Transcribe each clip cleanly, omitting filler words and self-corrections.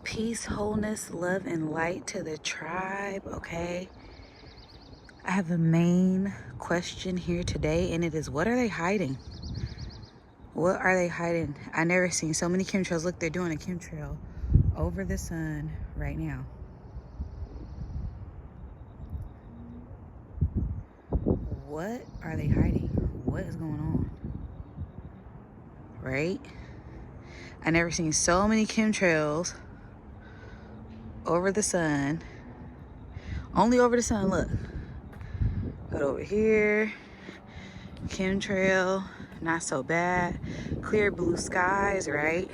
Peace, wholeness, love, and light to the tribe, okay? I have a main question here today, and it is, what are they hiding? What are they hiding? I never seen so many chemtrails. Look, they're doing a chemtrail over the sun right now. What are they hiding? What is going on? Right? I never seen so many chemtrails over the sun. Only over the sun, look. But over here, chemtrail, not so bad. Clear blue skies, right?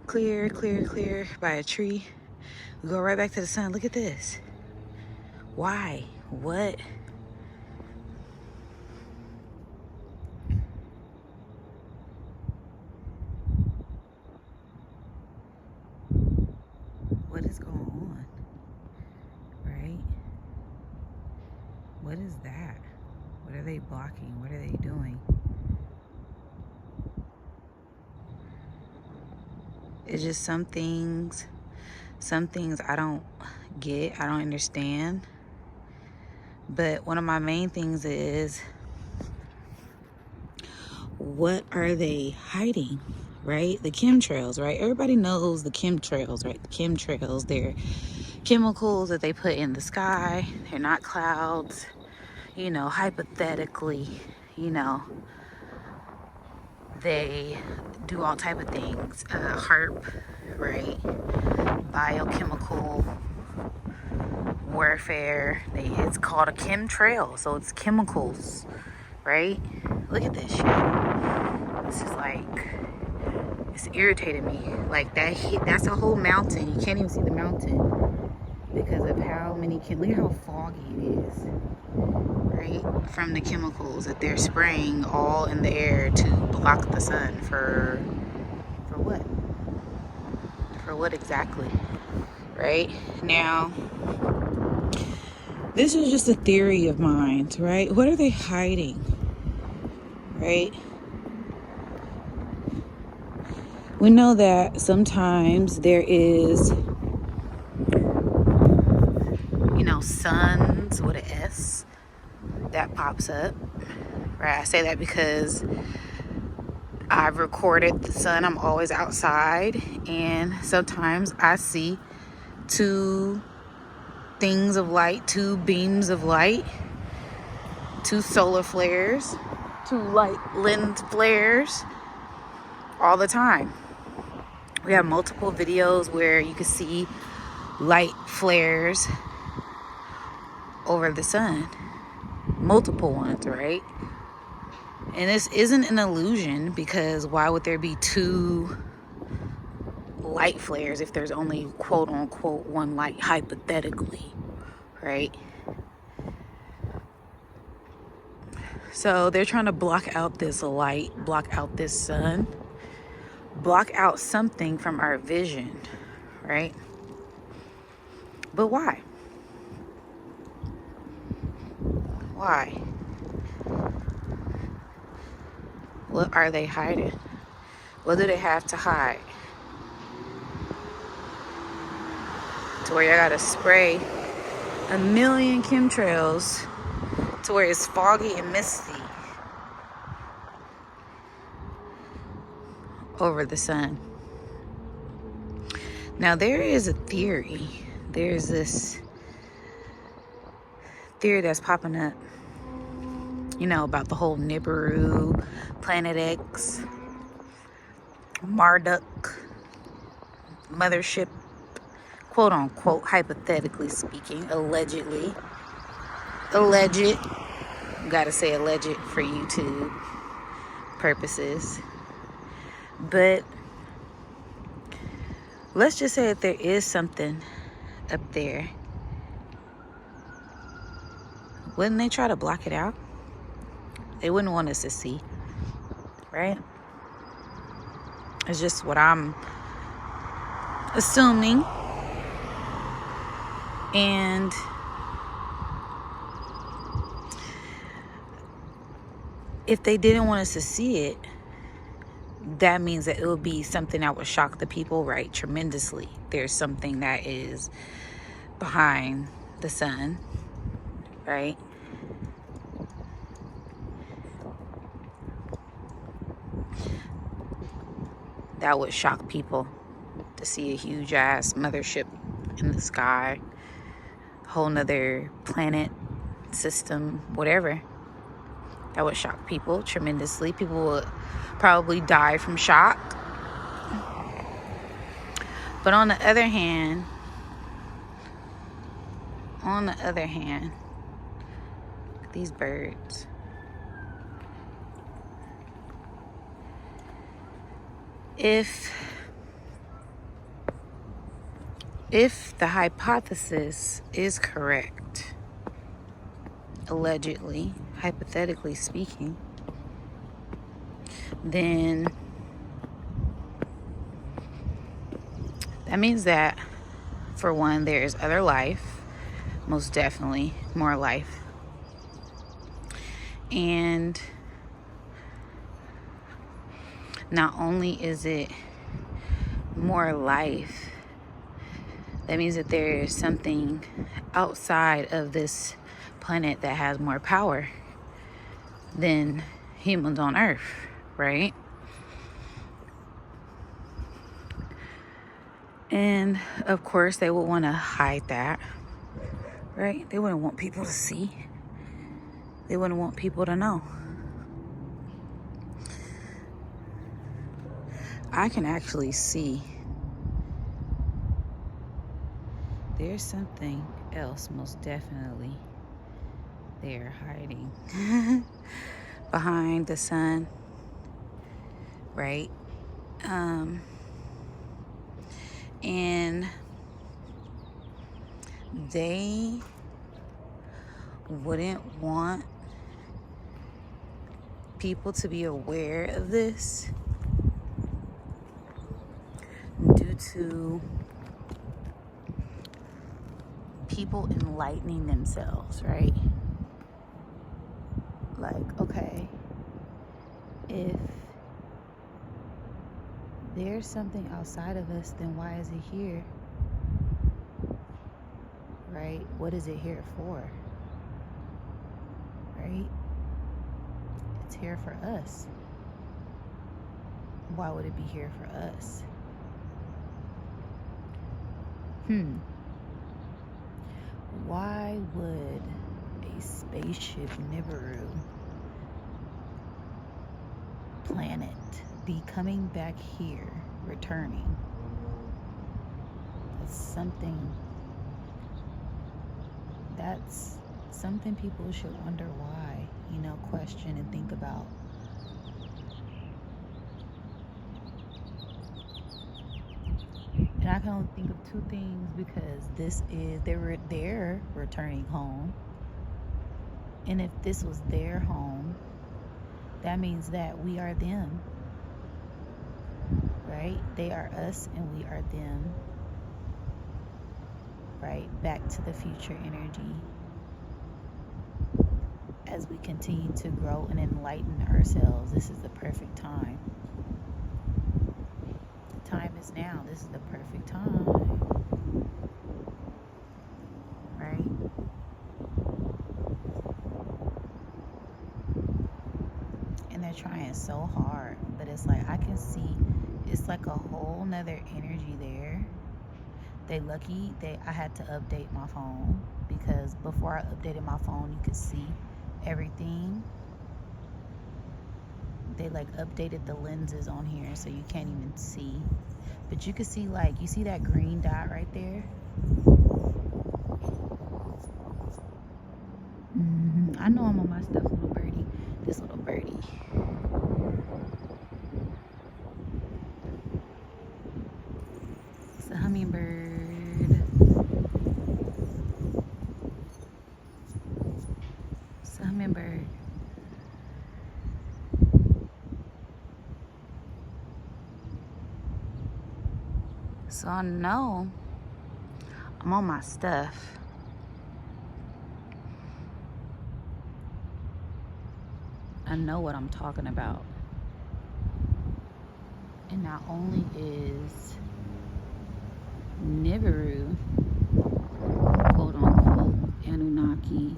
Clear, clear, clear by a tree. We go right back to the sun. Look at this. Why? What? What is going on? Right? What is that? What are they blocking? What are they doing? It's just some things I don't get, I don't understand. But one of my main things is, what are they hiding? Right? The chemtrails, right? Everybody knows the chemtrails, right? The chemtrails, they're chemicals that they put in the sky. They're not clouds. You know, hypothetically, you know, they do all type of things. HARP, right? Biochemical warfare. It's called a chemtrail, so it's chemicals, right? Look at this shit. This is like, it's irritating me. Like that's a whole mountain. You can't even see the mountain because of how many look at how foggy it is, right? From the chemicals that they're spraying all in the air to block the sun for what? For what exactly? Right? Now, this is just a theory of mine, right? What are they hiding? Right? We know that sometimes there is, you know, suns with an S that pops up, right? I say that because I've recorded the sun. I'm always outside, and sometimes I see two things of light, two beams of light, two solar flares, two light lens flares all the time. We have multiple videos where you can see light flares over the sun. Multiple ones, right? And this isn't an illusion, because why would there be two light flares if there's only quote unquote one light, hypothetically, right? So they're trying to block out this light, block out this sun, block out something from our vision, right? But why? Why? What are they hiding? What do they have to hide? To where you gotta spray a million chemtrails to where it's foggy and misty over the sun. Now, there is a theory. There's this theory that's popping up, you know, about the whole Nibiru, Planet X, Marduk, mothership, quote unquote, hypothetically speaking, allegedly. Alleged. Gotta say alleged for YouTube purposes. But let's just say that there is something up there. Wouldn't they try to block it out? They wouldn't want us to see, right? It's just what I'm assuming. And if they didn't want us to see it, that means that it will be something that would shock the people, right, tremendously. There's something that is behind the sun, right? That would shock people to see a huge ass mothership in the sky, whole nother planet, system, whatever. That would shock people tremendously. People would probably die from shock. But on the other hand, these birds. If the hypothesis is correct, allegedly, hypothetically speaking, then that means that, for one, there's other life, most definitely more life. And not only is it more life, that means that there is something outside of this planet that has more power than humans on Earth, right? And of course, they would want to hide that, right? They wouldn't want people to see. They wouldn't want people to know. I can actually see there's something else, most definitely, they're hiding behind the sun, right? And they wouldn't want people to be aware of this due to people enlightening themselves, right? Like, okay, if there's something outside of us, then why is it here? Right? What is it here for? Right? It's here for us. Why would it be here for us? Why would a spaceship Nibiru planet be coming back here, returning? That's something people should wonder why, question and think about. And I can only think of two things, because they're returning home. And if this was their home, that means that we are them, right? They are us and we are them, right? Back to the future energy. As we continue to grow and enlighten ourselves, this is the perfect time. The time is now. This is the perfect time, right? And they're trying so hard, but it's like I can see it's like a whole nother energy there. They lucky I had to update my phone, because before I updated my phone, you could see everything. They updated the lenses on here, so you can't even see, but you can see, you see that green dot right there. I know I'm on my stuff, little birdie. This little birdie. It's a hummingbird. It's a hummingbird. So I know I'm on my stuff. I know what I'm talking about. And not only is Nibiru, quote unquote, Anunnaki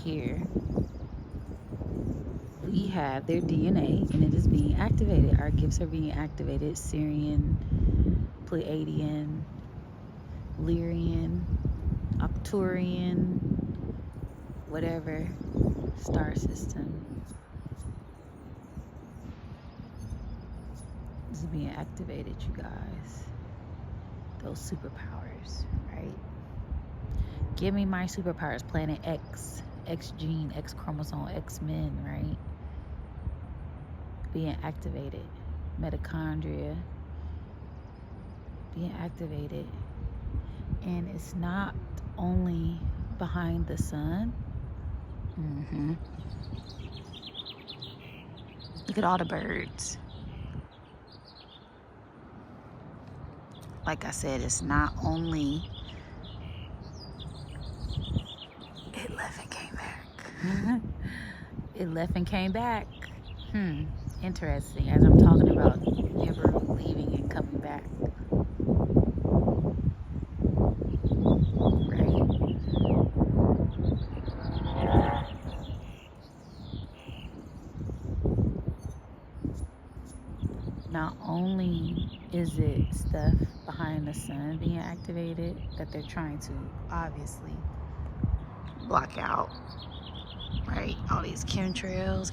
here, we have their DNA and it is being activated. Our gifts are being activated. Syrian, Pleiadian, Lyrian, Arcturian, whatever star system is being activated, you guys. Those superpowers, right? Give me my superpowers. Planet X, X gene, X chromosome, X men, right? Being activated. Mitochondria being activated. And it's not only behind the sun. Look at all the birds. Like I said, it's not only... It left and came back. It left and came back. Interesting. As I'm talking about never leaving and coming back. Right? Not only is it stuff behind the sun being activated that they're trying to obviously block out, right? All these chemtrails.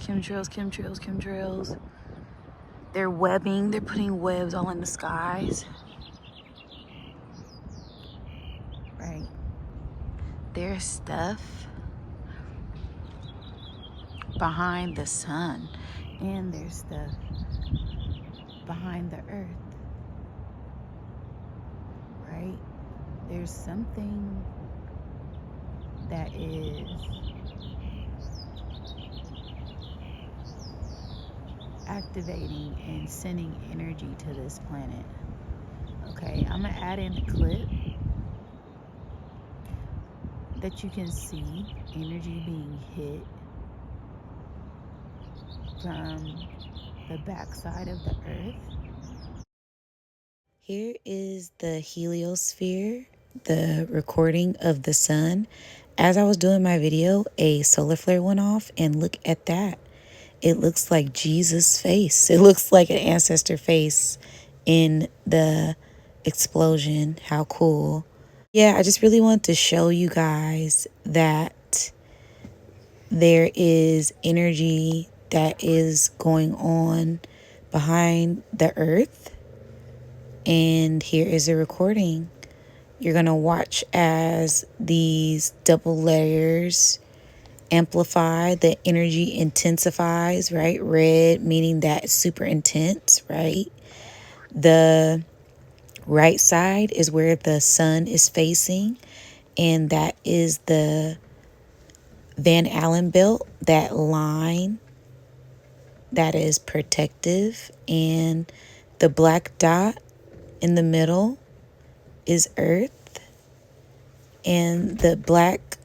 They're webbing, they're putting webs all in the skies, right? There's stuff behind the sun, and there's stuff behind the earth, right? There's something that is activating and sending energy to this planet. Okay, I'm gonna add in a clip that you can see energy being hit from the backside of the earth. Here is the heliosphere, the recording of the sun. As I was doing my video, a solar flare went off, and look at that. It looks like Jesus' face. It looks like an ancestor face in the explosion. How cool. Yeah, I just really want to show you guys that there is energy that is going on behind the earth. And here is a recording. You're going to watch as these double layers amplify, the energy intensifies, right? Red meaning that it's super intense, right? The right side is where the sun is facing, and that is the Van Allen belt, that line that is protective, and the black dot in the middle is Earth, and the black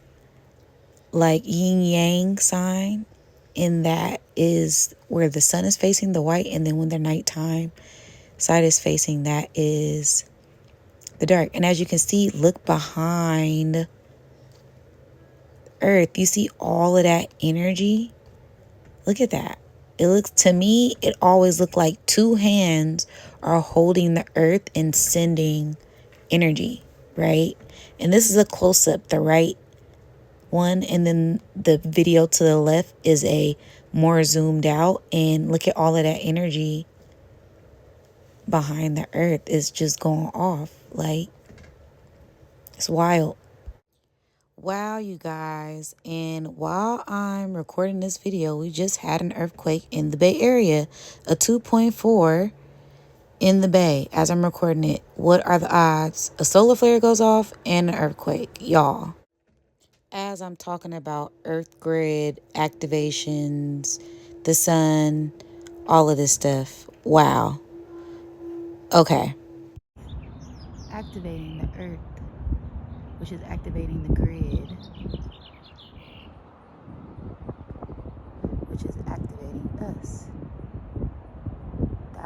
like yin yang sign, and that is where the sun is facing, the white, and then when the nighttime side is facing, that is the dark. And as you can see, look behind Earth, you see all of that energy. Look at that. It looks, to me, it always looked like two hands are holding the earth and sending energy, right? And this is a close-up, the right one, and then the video to the left is a more zoomed out, and look at all of that energy behind the earth is just going off. Like, it's wild. Wow, you guys, and while I'm recording this video, we just had an earthquake in the Bay Area, a 2.4 in the Bay. As I'm recording it, what are the odds a solar flare goes off and an earthquake, y'all? As I'm talking about earth grid activations, the sun, all of this stuff. Wow. Okay. Activating the earth, which is activating the grid, which is activating us.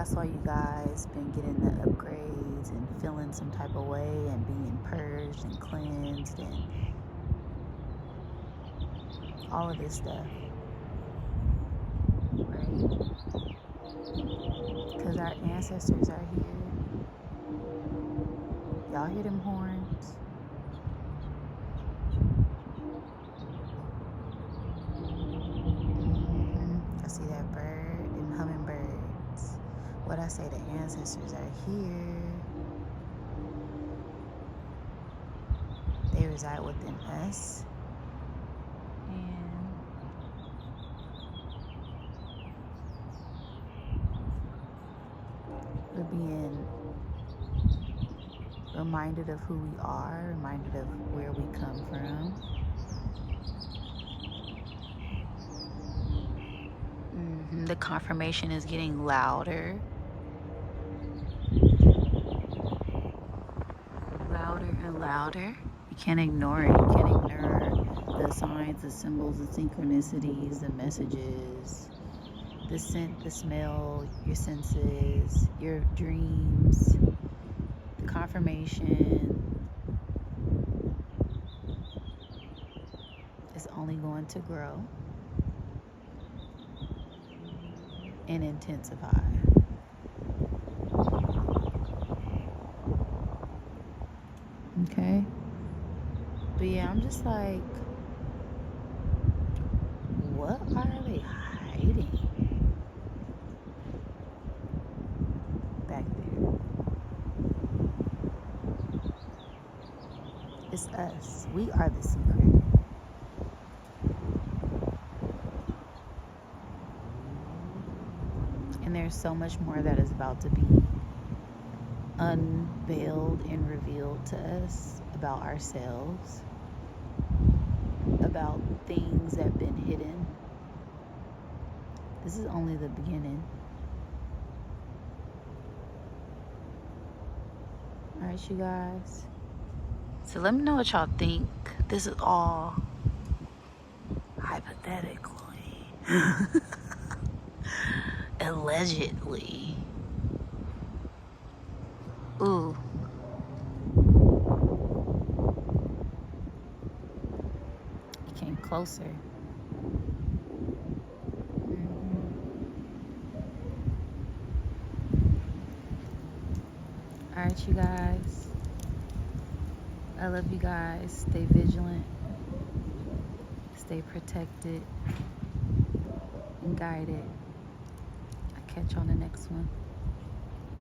I saw you guys been getting the upgrades and feeling some type of way and being purged and cleansed and all of this stuff, right? Because our ancestors are here. Y'all hear them horns? I see that bird and hummingbirds. What I say, the ancestors are here. They reside within us. And we're being reminded of who we are, reminded of where we come from. The confirmation is getting louder. Louder and louder. You can't ignore it. You can't ignore the signs, the symbols, the synchronicities, the messages, the scent, the smell, your senses, your dreams, the confirmation is only going to grow and intensify. Okay? But yeah, I'm just like, what are they hiding back there? It's us. We are the secret. And there's so much more that is about to be unveiled and revealed to us about ourselves, about things that have been hidden. This is only the beginning. All right, you guys. So let me know what y'all think. This is all hypothetically. Allegedly. Ooh. It came closer. All right, you guys. I love you guys. Stay vigilant. Stay protected and guided. I'll catch you on the next one.